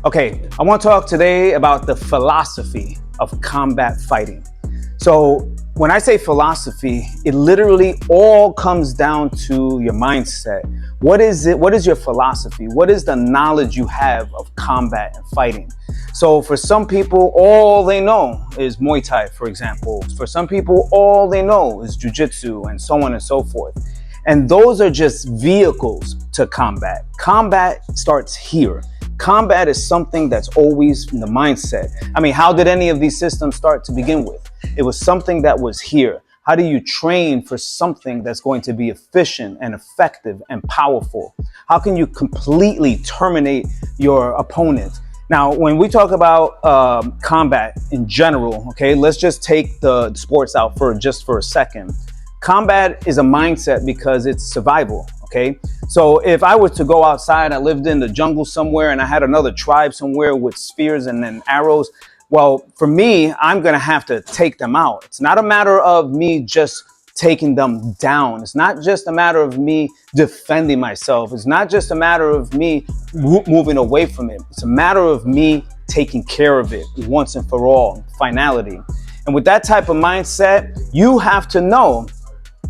Okay, I want to talk today about the philosophy of combat fighting. So when I say philosophy, it literally all comes down to your mindset. What is it? What is your philosophy? What is the knowledge you have of combat and fighting? So for some people, all they know is Muay Thai, for example. For some people, all they know is Jiu-Jitsu and so on and so forth. And those are just vehicles to combat. Combat starts here. Combat is something that's always in the mindset. I mean, how did any of these systems start to begin with? It was something that was here. How do you train for something that's going to be efficient and effective and powerful? How can you completely terminate your opponent? Now, when we talk about combat in general, okay, let's just take the sports out for just for a second. Combat is a mindset because it's survival, okay? So if I were to go outside, I lived in the jungle somewhere and I had another tribe somewhere with spears and then arrows, well, for me, I'm gonna have to take them out. It's not a matter of me just taking them down. It's not just a matter of me defending myself. It's not just a matter of me moving away from it. It's a matter of me taking care of it once and for all, finality. And with that type of mindset, you have to know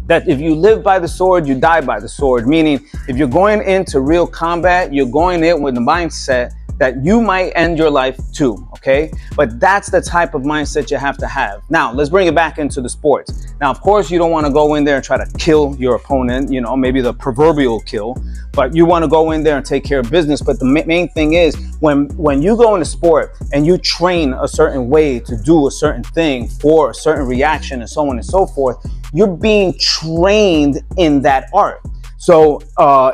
that if you live by the sword, you die by the sword. Meaning, if you're going into real combat, you're going in with the mindset that you might end your life too, okay? But that's the type of mindset you have to have. Now, let's bring it back into the sports. Now, of course, you don't want to go in there and try to kill your opponent, you know, maybe the proverbial kill, but you want to go in there and take care of business. But the main thing is when you go into sport and you train a certain way to do a certain thing for a certain reaction and so on and so forth, you're being trained in that art. So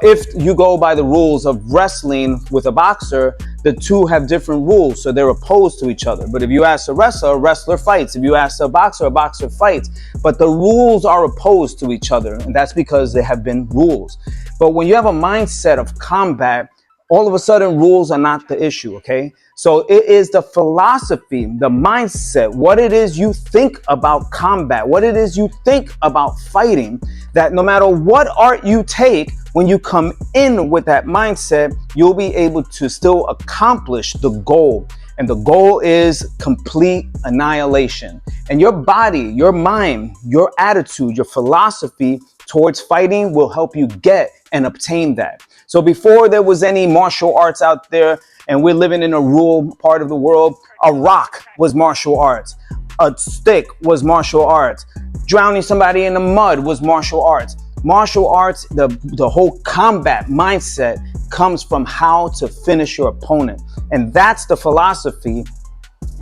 if you go by the rules of wrestling with a boxer, the two have different rules, so they're opposed to each other. But if you ask a wrestler fights. If you ask a boxer fights. But the rules are opposed to each other, and that's because there have been rules. But when you have a mindset of combat, all of a sudden rules are not the issue, okay? So it is the philosophy, the mindset, what it is you think about combat, what it is you think about fighting, that no matter what art you take, when you come in with that mindset, you'll be able to still accomplish the goal. And the goal is complete annihilation. And your body, your mind, your attitude, your philosophy towards fighting will help you get and obtain that. So before there was any martial arts out there, and we're living in a rural part of the world, a rock was martial arts. A stick was martial arts. Drowning somebody in the mud was martial arts. Martial arts, the whole combat mindset comes from how to finish your opponent. And that's the philosophy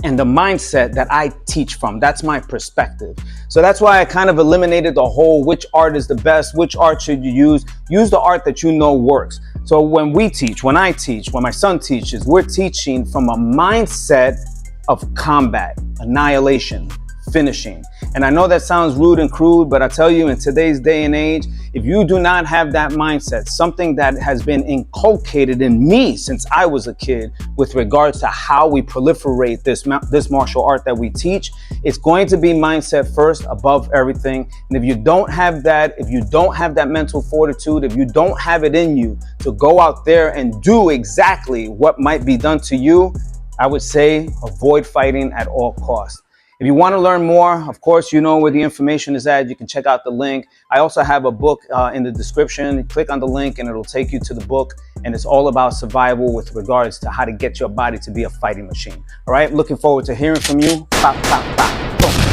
and the mindset that I teach from. That's my perspective. So that's why I kind of eliminated the whole which art is the best, which art should you use. Use the art that you know works. So when we teach, when I teach, when my son teaches, we're teaching from a mindset of combat, annihilation, finishing. And I know that sounds rude and crude, but I tell you, in today's day and age, if you do not have that mindset, something that has been inculcated in me since I was a kid with regards to how we proliferate this martial art that we teach, it's going to be mindset first above everything. And if you don't have that, if you don't have that mental fortitude, if you don't have it in you to go out there and do exactly what might be done to you, I would say avoid fighting at all costs. If you want to learn more, of course, you know where the information is at. You can check out the link. I also have a book in the description. Click on the link and it'll take you to the book. And it's all about survival with regards to how to get your body to be a fighting machine. All right. Looking forward to hearing from you. Pop, pop, pop. Boom.